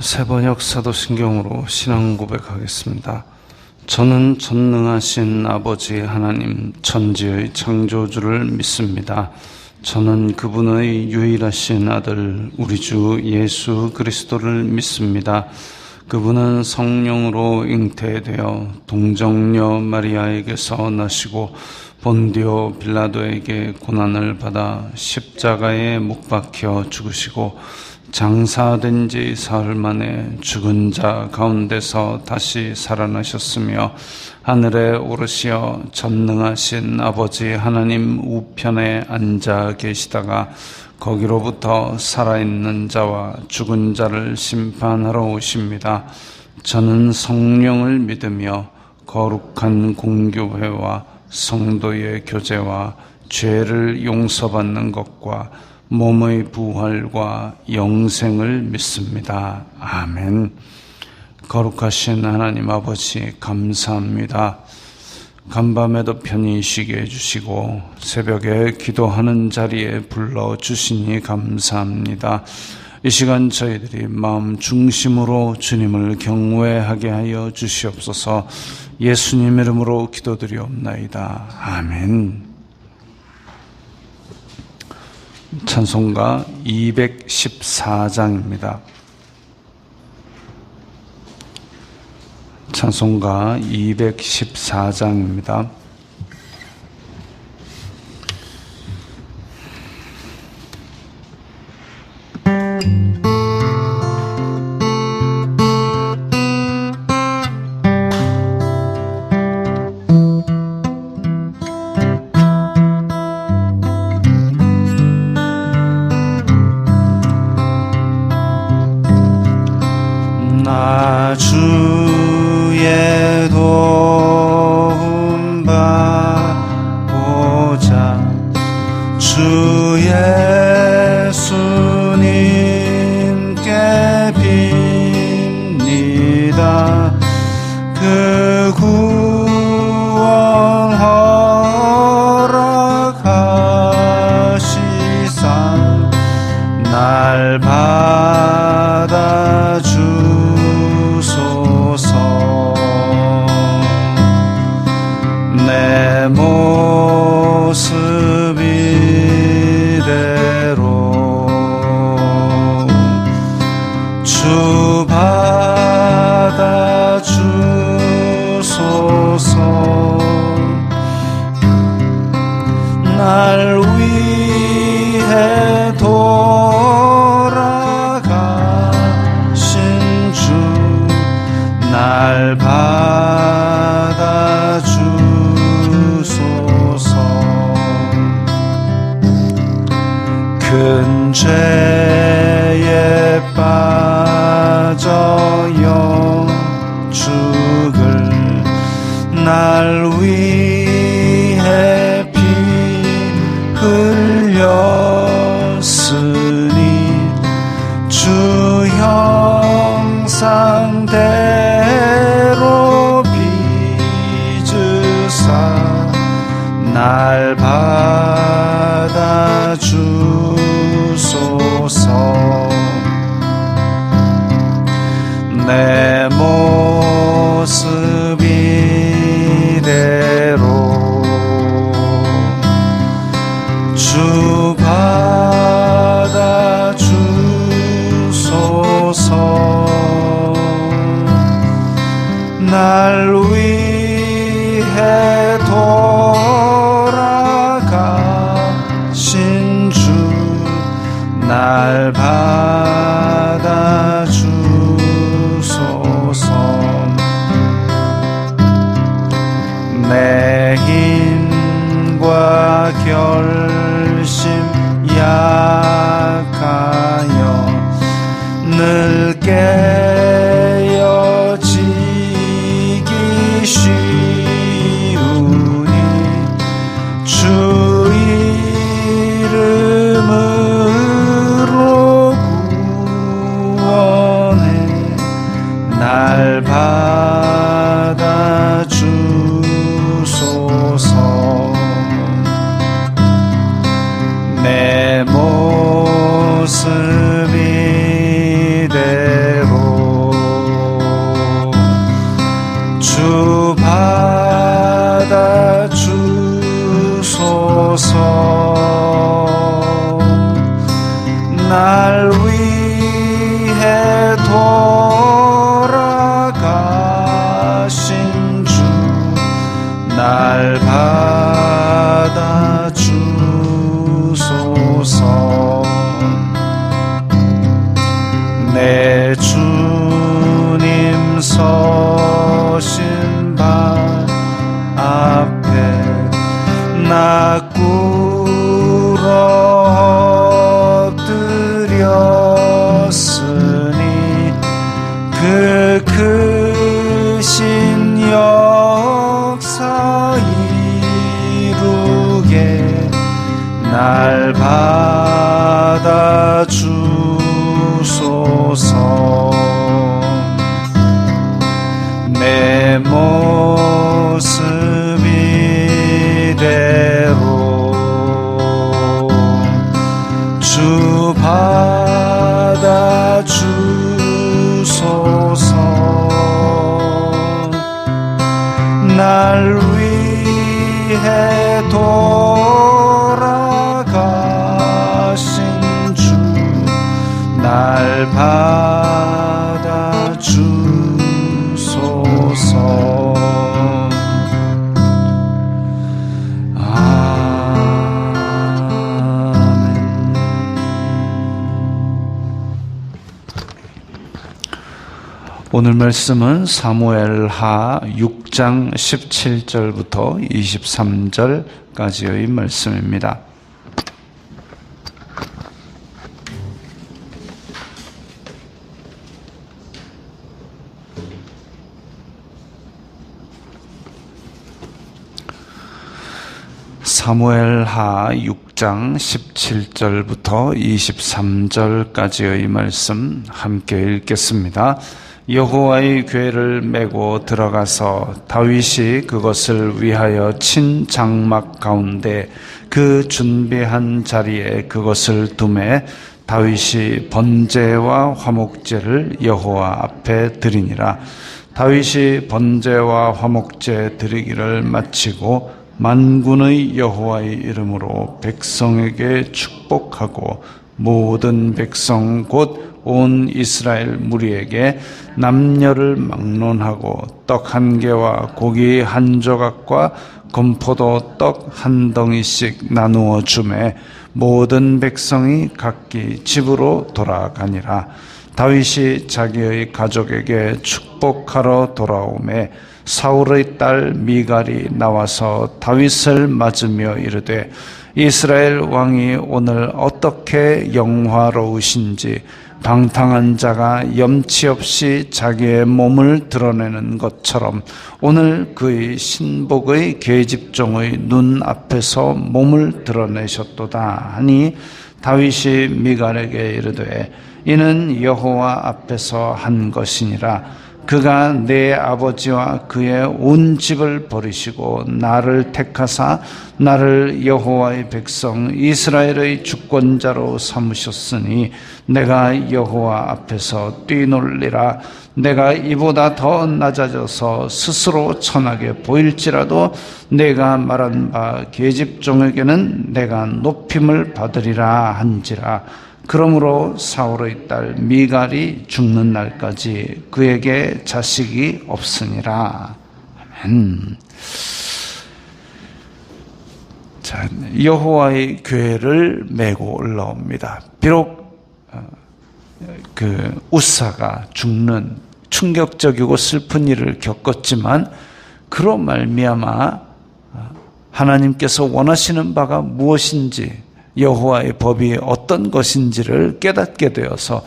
세번역 사도신경으로 신앙 고백하겠습니다. 저는 전능하신 아버지 하나님 천지의 창조주를 믿습니다. 저는 그분의 유일하신 아들 우리 주 예수 그리스도를 믿습니다. 그분은 성령으로 잉태되어 동정녀 마리아에게서 나시고 본디오 빌라도에게 고난을 받아 십자가에 못 박혀 죽으시고 장사된 지 사흘 만에 죽은 자 가운데서 다시 살아나셨으며 하늘에 오르시어 전능하신 아버지 하나님 우편에 앉아 계시다가 거기로부터 살아있는 자와 죽은 자를 심판하러 오십니다. 저는 성령을 믿으며 거룩한 공교회와 성도의 교제와 죄를 용서받는 것과 몸의 부활과 영생을 믿습니다. 아멘. 거룩하신 하나님 아버지 감사합니다. 간밤에도 편히 쉬게 해주시고 새벽에 기도하는 자리에 불러주시니 감사합니다. 이 시간 저희들이 마음 중심으로 주님을 경외하게 하여 주시옵소서. 예수님 이름으로 기도드리옵나이다. 아멘. 찬송가 214장입니다. 찬송가 214장입니다. 주의 도움 받고자 주 예수님께 빕니다. 그 구원 허락하시사 날 받아주소서. 내 모습 이대로 주 받아주소서. 날 위해 돌아가신 주 날 받아주소서. 큰 죄에 빠져요 죽을 날 위해 피 흘렸으니 주 형상대로 빚으사 날 받아주소서. 내 모습 이대로 주 받아주소서. 날 위해 돌아가신 주 날 받아주소서. 내 힘과 결심 약하여 늘 깨어지기 쉬우니 주 이름으로 구원해 날 받아주소서. 내 모습 이대로 날 위해 돌아가신 주 날 받아주소서. 내 주님 서신 발 앞에 나 꿇어 엎드렸으니 그 크신 역사 이루게 날 받아주소서. 내 모습 이대로 주 받아주소서. 날 위해 돌아가신 주 날 받아주소서. 오늘 말씀은 사무엘하 6장 17절부터 23절까지의 말씀입니다. 사무엘하 6장 17절부터 23절까지의 말씀 함께 읽겠습니다. 여호와의 궤를 메고 들어가서 다윗이 그것을 위하여 친 장막 가운데 그 준비한 자리에 그것을 두매 다윗이 번제와 화목제를 여호와 앞에 드리니라. 다윗이 번제와 화목제 드리기를 마치고 만군의 여호와의 이름으로 백성에게 축복하고 모든 백성 곧 온 이스라엘 무리에게 남녀를 막론하고 떡 한 개와 고기 한 조각과 건포도 떡 한 덩이씩 나누어 주매 모든 백성이 각기 집으로 돌아가니라. 다윗이 자기의 가족에게 축복하러 돌아오매 사울의 딸 미갈이 나와서 다윗을 맞으며 이르되 이스라엘 왕이 오늘 어떻게 영화로우신지 방탕한 자가 염치 없이 자기의 몸을 드러내는 것처럼 오늘 그의 신복의 계집종의 눈 앞에서 몸을 드러내셨도다 하니 다윗이 미갈에게 이르되 이는 여호와 앞에서 한 것이니라. 그가 내 아버지와 그의 온 집을 버리시고 나를 택하사 나를 여호와의 백성 이스라엘의 주권자로 삼으셨으니 내가 여호와 앞에서 뛰놀리라. 내가 이보다 더 낮아져서 스스로 천하게 보일지라도 내가 말한 바 계집종에게는 내가 높임을 받으리라 한지라. 그러므로 사울의 딸 미갈이 죽는 날까지 그에게 자식이 없으니라. 아멘. 자, 여호와의 궤를 메고 올라옵니다. 비록 그 우사가 죽는 충격적이고 슬픈 일을 겪었지만 그로 말미암아 하나님께서 원하시는 바가 무엇인지 여호와의 법이 어떤 것인지를 깨닫게 되어서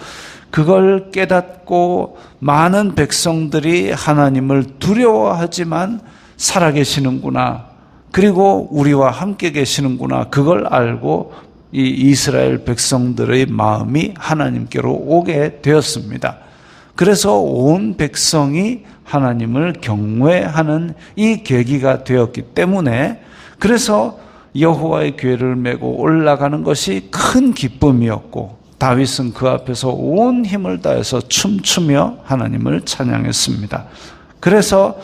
그걸 깨닫고 많은 백성들이 하나님을 두려워하지만 살아계시는구나, 그리고 우리와 함께 계시는구나, 그걸 알고 이 이스라엘 백성들의 마음이 하나님께로 오게 되었습니다. 그래서 온 백성이 하나님을 경외하는 이 계기가 되었기 때문에 그래서 여호와의 궤를 메고 올라가는 것이 큰 기쁨이었고 다윗은 그 앞에서 온 힘을 다해서 춤추며 하나님을 찬양했습니다. 그래서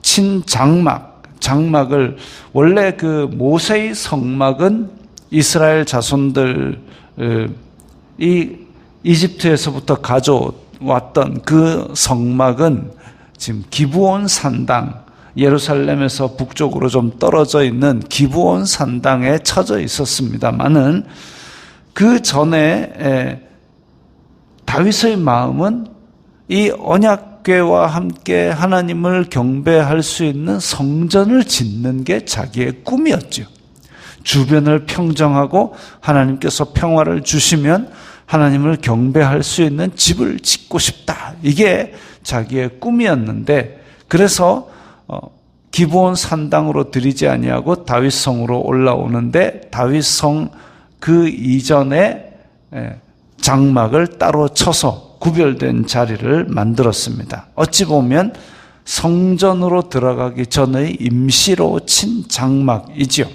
친 장막, 장막을, 원래 그 모세의 성막은 이스라엘 자손들 이 이집트에서부터 가져왔던 그 성막은 지금 기브온 산당, 예루살렘에서 북쪽으로 좀 떨어져 있는 기브온 산당에 처져 있었습니다만은 그 전에 다윗의 마음은 이 언약궤와 함께 하나님을 경배할 수 있는 성전을 짓는 게 자기의 꿈이었죠. 주변을 평정하고 하나님께서 평화를 주시면 하나님을 경배할 수 있는 집을 짓고 싶다. 이게 자기의 꿈이었는데, 그래서 기브온 산당으로 들이지 아니하고 다윗성으로 올라오는데, 다윗성 그 이전에 장막을 따로 쳐서 구별된 자리를 만들었습니다. 어찌 보면 성전으로 들어가기 전의 임시로 친 장막이지요.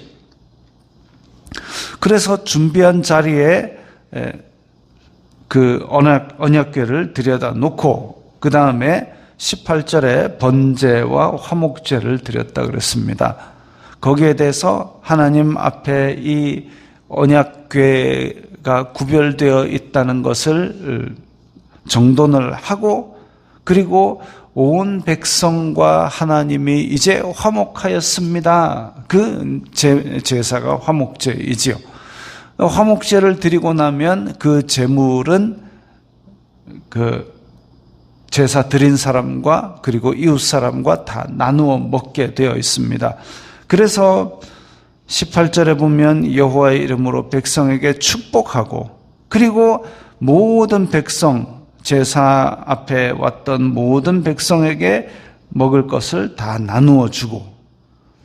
그래서 준비한 자리에 그 언약궤를 들여다 놓고 그 다음에 18절에 번제와 화목제를 드렸다 그랬습니다. 거기에 대해서 하나님 앞에 이 언약궤가 구별되어 있다는 것을 정돈을 하고, 그리고 온 백성과 하나님이 이제 화목하였습니다. 그 제사가 화목제이지요. 화목제를 드리고 나면 그 제물은 그 제사 드린 사람과 그리고 이웃 사람과 다 나누어 먹게 되어 있습니다. 그래서 18절에 보면 여호와의 이름으로 백성에게 축복하고, 그리고 모든 백성, 제사 앞에 왔던 모든 백성에게 먹을 것을 다 나누어 주고,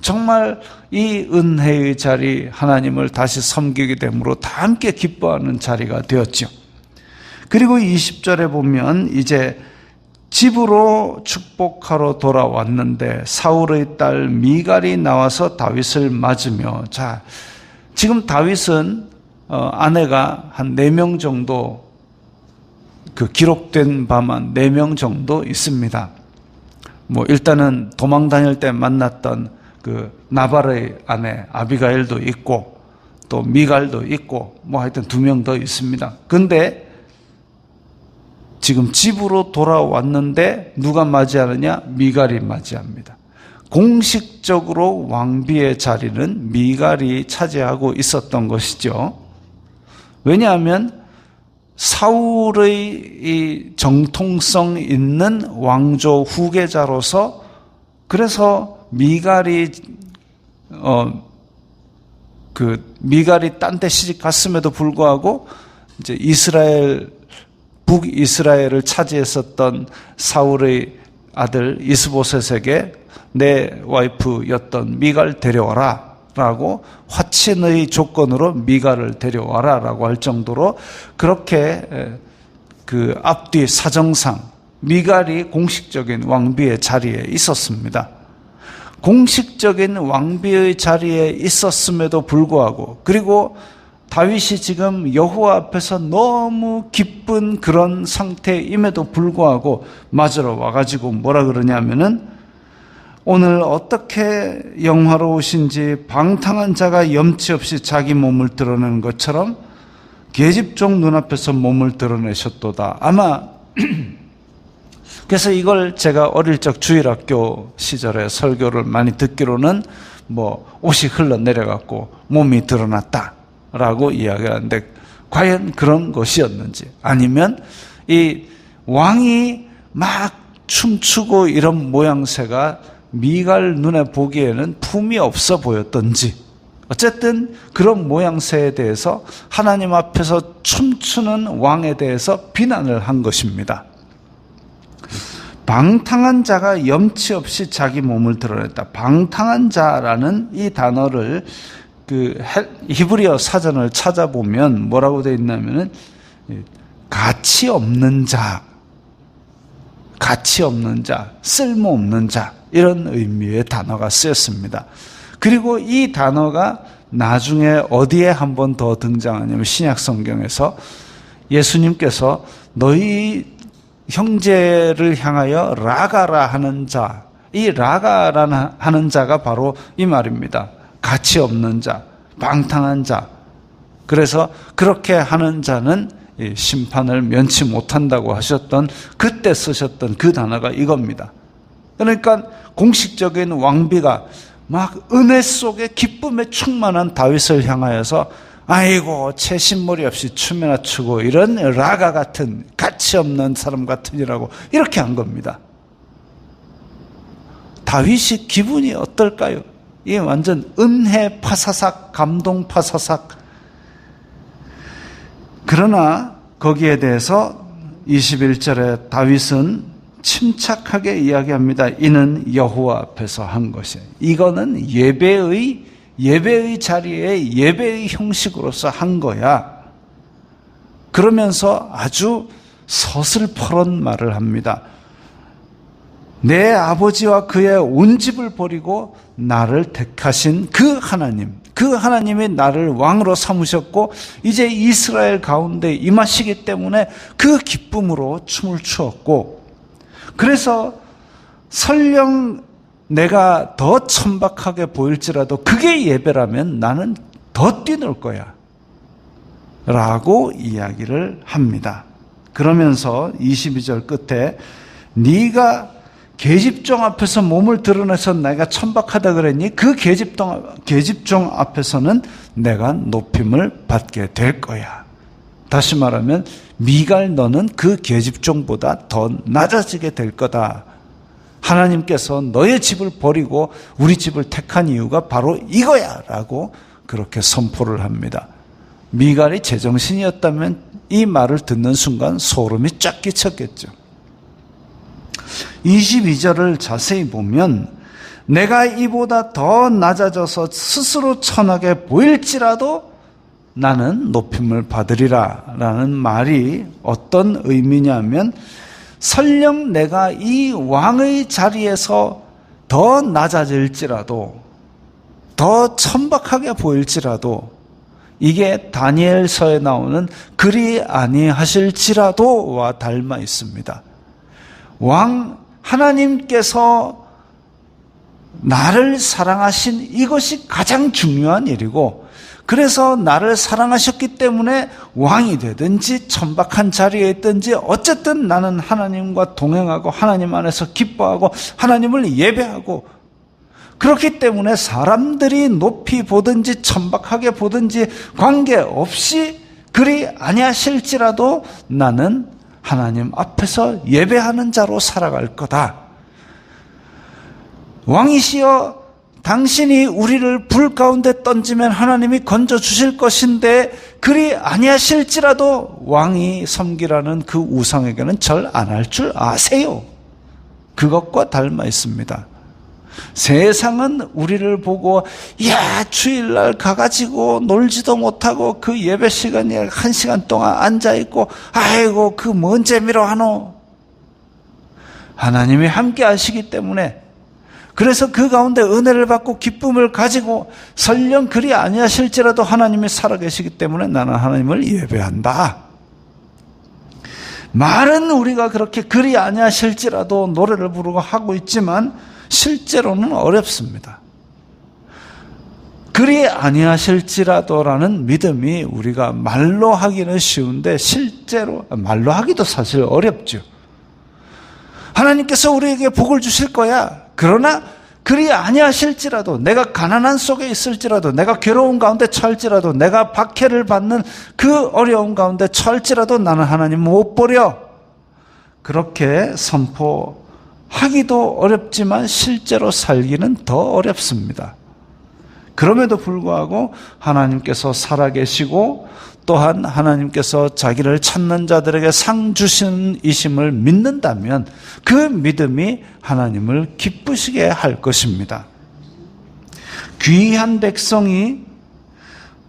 정말 이 은혜의 자리, 하나님을 다시 섬기게 됨으로 다 함께 기뻐하는 자리가 되었죠. 그리고 20절에 보면 이제 집으로 축복하러 돌아왔는데 사울의 딸 미갈이 나와서 다윗을 맞으며, 자, 지금 다윗은 아내가 한 4명 정도, 그 기록된 바만 4명 정도 있습니다. 뭐 일단은 도망 다닐 때 만났던 그 나발의 아내 아비가일도 있고 또 미갈도 있고 뭐 하여튼 2명 더 있습니다. 근데 지금 집으로 돌아왔는데 누가 맞이하느냐? 미갈이 맞이합니다. 공식적으로 왕비의 자리는 미갈이 차지하고 있었던 것이죠. 왜냐하면 사울의 이 정통성 있는 왕조 후계자로서, 그래서 미갈이 미갈이 딴 데 시집 갔음에도 불구하고 이제 북이스라엘을 차지했었던 사울의 아들 이스보셋에게 내 와이프였던 미갈 데려와라 라고 화친의 조건으로 미갈을 데려와라 라고 할 정도로, 그렇게 그 앞뒤 사정상 미갈이 공식적인 왕비의 자리에 있었습니다. 공식적인 왕비의 자리에 있었음에도 불구하고, 그리고 다윗이 지금 여호와 앞에서 너무 기쁜 그런 상태임에도 불구하고 맞으러 와가지고 뭐라 그러냐면은, 오늘 어떻게 영화로우신지 방탕한 자가 염치 없이 자기 몸을 드러내는 것처럼 계집종 눈앞에서 몸을 드러내셨도다. 아마 그래서 이걸 제가 어릴 적 주일학교 시절에 설교를 많이 듣기로는 뭐 옷이 흘러내려갖고 몸이 드러났다라고 이야기를 하는데, 과연 그런 것이었는지, 아니면 이 왕이 막 춤추고 이런 모양새가 미갈 눈에 보기에는 품이 없어 보였던지, 어쨌든 그런 모양새에 대해서 하나님 앞에서 춤추는 왕에 대해서 비난을 한 것입니다. 방탕한 자가 염치 없이 자기 몸을 드러냈다. 방탕한 자라는 이 단어를 그 히브리어 사전을 찾아보면 뭐라고 되어 있냐면은 가치 없는 자, 쓸모없는 자, 이런 의미의 단어가 쓰였습니다. 그리고 이 단어가 나중에 어디에 한 번 더 등장하냐면 신약 성경에서 예수님께서 너희 형제를 향하여 라가라 하는 자, 이 라가라는 하는 자가 바로 이 말입니다. 가치 없는 자, 방탕한 자. 그래서 그렇게 하는 자는 심판을 면치 못한다고 하셨던, 그때 쓰셨던 그 단어가 이겁니다. 그러니까 공식적인 왕비가 막 은혜 속에 기쁨에 충만한 다윗을 향하여서 아이고 채신머리 없이 춤이나 추고 이런 라가 같은 가치 없는 사람 같으니라고 이렇게 한 겁니다. 다윗이 기분이 어떨까요? 이게 완전 은혜 파사삭, 감동 파사삭. 그러나 거기에 대해서 21절에 다윗은 침착하게 이야기합니다. 이는 여호와 앞에서 한 것이에요. 이거는 예배의 자리에 예배의 형식으로서 한 거야. 그러면서 아주 서슬퍼런 말을 합니다. 내 아버지와 그의 온 집을 버리고 나를 택하신 그 하나님이 나를 왕으로 삼으셨고 이제 이스라엘 가운데 임하시기 때문에 그 기쁨으로 춤을 추었고, 그래서 설령 내가 더 천박하게 보일지라도 그게 예배라면 나는 더 뛰놀 거야 라고 이야기를 합니다. 그러면서 22절 끝에 네가 계집종 앞에서 몸을 드러내서 내가 천박하다 그랬니? 그 계집종 앞에서는 내가 높임을 받게 될 거야. 다시 말하면 미갈 너는 그 계집종보다 더 낮아지게 될 거다. 하나님께서 너의 집을 버리고 우리 집을 택한 이유가 바로 이거야 라고 그렇게 선포를 합니다. 미갈이 제정신이었다면 이 말을 듣는 순간 소름이 쫙 끼쳤겠죠. 22절을 자세히 보면 내가 이보다 더 낮아져서 스스로 천하게 보일지라도 나는 높임을 받으리라 라는 말이 어떤 의미냐면, 설령 내가 이 왕의 자리에서 더 낮아질지라도, 더 천박하게 보일지라도, 이게 다니엘서에 나오는 그리 아니하실지라도와 닮아 있습니다. 하나님께서 나를 사랑하신 이것이 가장 중요한 일이고, 그래서 나를 사랑하셨기 때문에 왕이 되든지 천박한 자리에 있든지 어쨌든 나는 하나님과 동행하고 하나님 안에서 기뻐하고 하나님을 예배하고, 그렇기 때문에 사람들이 높이 보든지 천박하게 보든지 관계없이 그리 아니하실지라도 나는 하나님 앞에서 예배하는 자로 살아갈 거다. 왕이시여, 당신이 우리를 불 가운데 던지면 하나님이 건져주실 것인데 그리 아니하실지라도 왕이 섬기라는 그 우상에게는 절 안 할 줄 아세요. 그것과 닮아 있습니다. 세상은 우리를 보고 야 주일날 가가지고 놀지도 못하고 그 예배 시간에 1시간 동안 앉아있고 아이고 그 뭔 재미로 하노. 하나님이 함께 하시기 때문에, 그래서 그 가운데 은혜를 받고 기쁨을 가지고 설령 그리 아니하실지라도 하나님이 살아계시기 때문에 나는 하나님을 예배한다. 말은 우리가 그렇게 그리 아니하실지라도 노래를 부르고 하고 있지만 실제로는 어렵습니다. 그리 아니하실지라도라는 믿음이 우리가 말로 하기는 쉬운데 실제로 말로 하기도 사실 어렵죠. 하나님께서 우리에게 복을 주실 거야. 그러나 그리 아니하실지라도, 내가 가난한 속에 있을지라도, 내가 괴로운 가운데 처할지라도, 내가 박해를 받는 그 어려운 가운데 처할지라도 나는 하나님 못 버려. 그렇게 선포하기도 어렵지만 실제로 살기는 더 어렵습니다. 그럼에도 불구하고 하나님께서 살아계시고 또한 하나님께서 자기를 찾는 자들에게 상 주시는 이심을 믿는다면 그 믿음이 하나님을 기쁘시게 할 것입니다. 귀한 백성이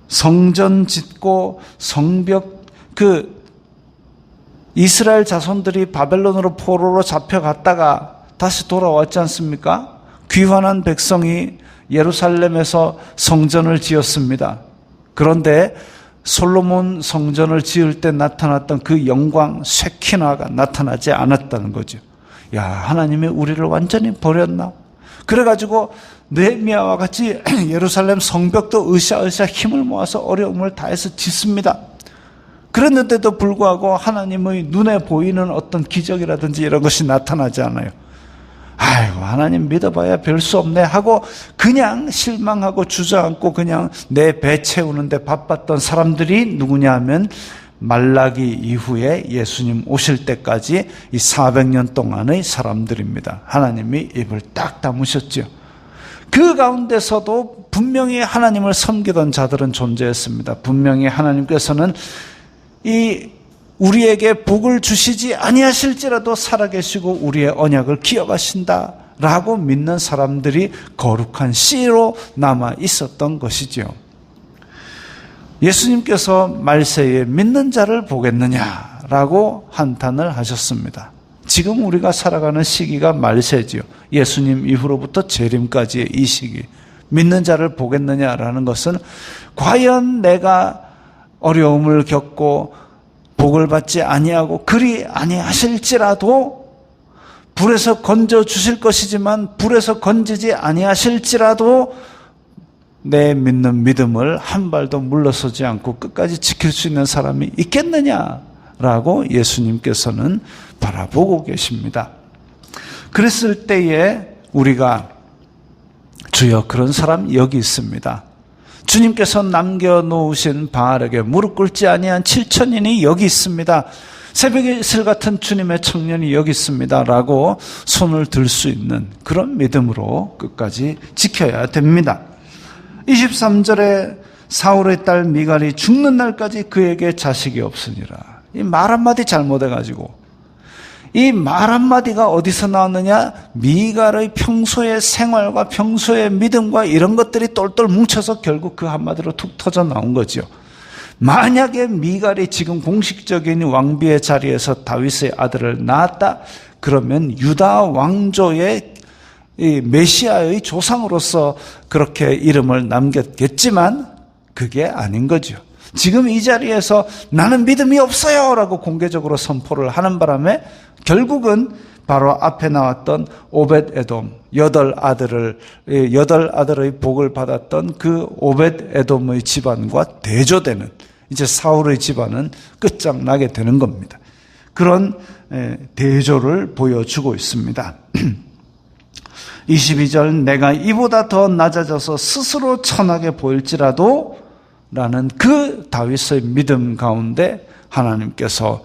성전 짓고 성벽, 이스라엘 자손들이 바벨론으로 포로로 잡혀갔다가 다시 돌아왔지 않습니까? 귀환한 백성이 예루살렘에서 성전을 지었습니다. 그런데 솔로몬 성전을 지을 때 나타났던 그 영광 쉐키나가 나타나지 않았다는 거죠. 야, 하나님이 우리를 완전히 버렸나? 그래가지고 느헤미야와 같이 예루살렘 성벽도 으쌰으쌰 힘을 모아서 어려움을 다해서 짓습니다. 그랬는데도 불구하고 하나님의 눈에 보이는 어떤 기적이라든지 이런 것이 나타나지 않아요. 아이고, 하나님 믿어봐야 별 수 없네 하고 그냥 실망하고 주저앉고 그냥 내 배 채우는데 바빴던 사람들이 누구냐 하면 말라기 이후에 예수님 오실 때까지 이 400년 동안의 사람들입니다. 하나님이 입을 딱 다무셨죠. 그 가운데서도 분명히 하나님을 섬기던 자들은 존재했습니다. 분명히 하나님께서는 이 우리에게 복을 주시지 아니하실지라도 살아계시고 우리의 언약을 기억하신다라고 믿는 사람들이 거룩한 씨로 남아 있었던 것이지요. 예수님께서 말세에 믿는 자를 보겠느냐라고 한탄을 하셨습니다. 지금 우리가 살아가는 시기가 말세지요. 예수님 이후로부터 재림까지의 이 시기. 믿는 자를 보겠느냐라는 것은 과연 내가 어려움을 겪고 복을 받지 아니하고 그리 아니하실지라도 불에서 건져 주실 것이지만 불에서 건지지 아니하실지라도 내 믿는 믿음을 한 발도 물러서지 않고 끝까지 지킬 수 있는 사람이 있겠느냐라고 예수님께서는 바라보고 계십니다. 그랬을 때에 우리가 주여 그런 사람 여기 있습니다. 주님께서 남겨놓으신 바알에게 무릎 꿇지 아니한 7천인이 여기 있습니다. 새벽의 이슬 같은 주님의 청년이 여기 있습니다 라고 손을 들 수 있는 그런 믿음으로 끝까지 지켜야 됩니다. 23절에 사울의 딸 미갈이 죽는 날까지 그에게 자식이 없으니라. 이 말 한마디 잘못해가지고 이 말 한마디가 어디서 나왔느냐? 미갈의 평소의 생활과 평소의 믿음과 이런 것들이 똘똘 뭉쳐서 결국 그 한마디로 툭 터져 나온 거죠. 만약에 미갈이 지금 공식적인 왕비의 자리에서 다윗의 아들을 낳았다 그러면 유다 왕조의 이 메시아의 조상으로서 그렇게 이름을 남겼겠지만 그게 아닌 거죠. 지금 이 자리에서 나는 믿음이 없어요 라고 공개적으로 선포를 하는 바람에 결국은 바로 앞에 나왔던 오벳 에돔, 8아들의 복을 받았던 그 오벳 에돔의 집안과 대조되는 이제 사울의 집안은 끝장나게 되는 겁니다. 그런 대조를 보여주고 있습니다. 22절 내가 이보다 더 낮아져서 스스로 천하게 보일지라도 라는 그 다윗의 믿음 가운데 하나님께서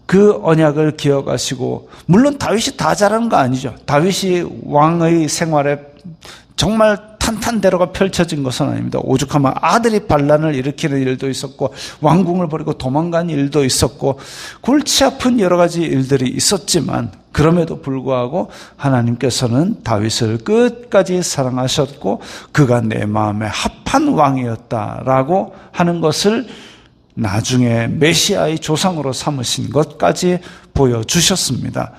그 언약을 기억하시고 물론 다윗이 다 잘하는 거 아니죠. 다윗이 왕의 생활에 정말 탄탄대로가 펼쳐진 것은 아닙니다. 오죽하면 아들이 반란을 일으키는 일도 있었고 왕궁을 버리고 도망간 일도 있었고 골치 아픈 여러 가지 일들이 있었지만 그럼에도 불구하고 하나님께서는 다윗을 끝까지 사랑하셨고 그가 내 마음에 합한 왕이었다라고 하는 것을 나중에 메시아의 조상으로 삼으신 것까지 보여주셨습니다.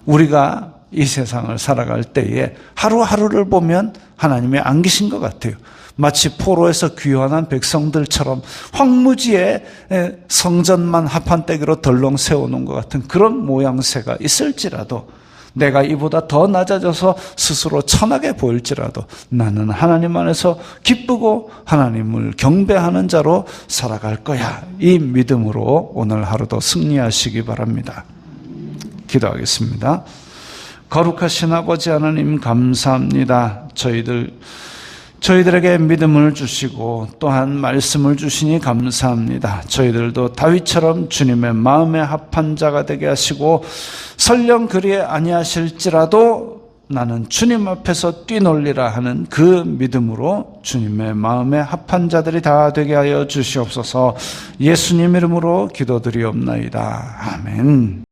우리가 이 세상을 살아갈 때에 하루하루를 보면 하나님이 안 계신 것 같아요. 마치 포로에서 귀환한 백성들처럼 황무지에 성전만 합판대기로 덜렁 세워놓은 것 같은 그런 모양새가 있을지라도 내가 이보다 더 낮아져서 스스로 천하게 보일지라도 나는 하나님 안에서 기쁘고 하나님을 경배하는 자로 살아갈 거야. 이 믿음으로 오늘 하루도 승리하시기 바랍니다. 기도하겠습니다. 거룩하신 아버지 하나님 감사합니다. 저희들에게 믿음을 주시고 또한 말씀을 주시니 감사합니다. 저희들도 다윗처럼 주님의 마음에 합한 자가 되게 하시고 설령 그리 아니하실지라도 나는 주님 앞에서 뛰놀리라 하는 그 믿음으로 주님의 마음에 합한 자들이 다 되게 하여 주시옵소서. 예수님 이름으로 기도드리옵나이다. 아멘.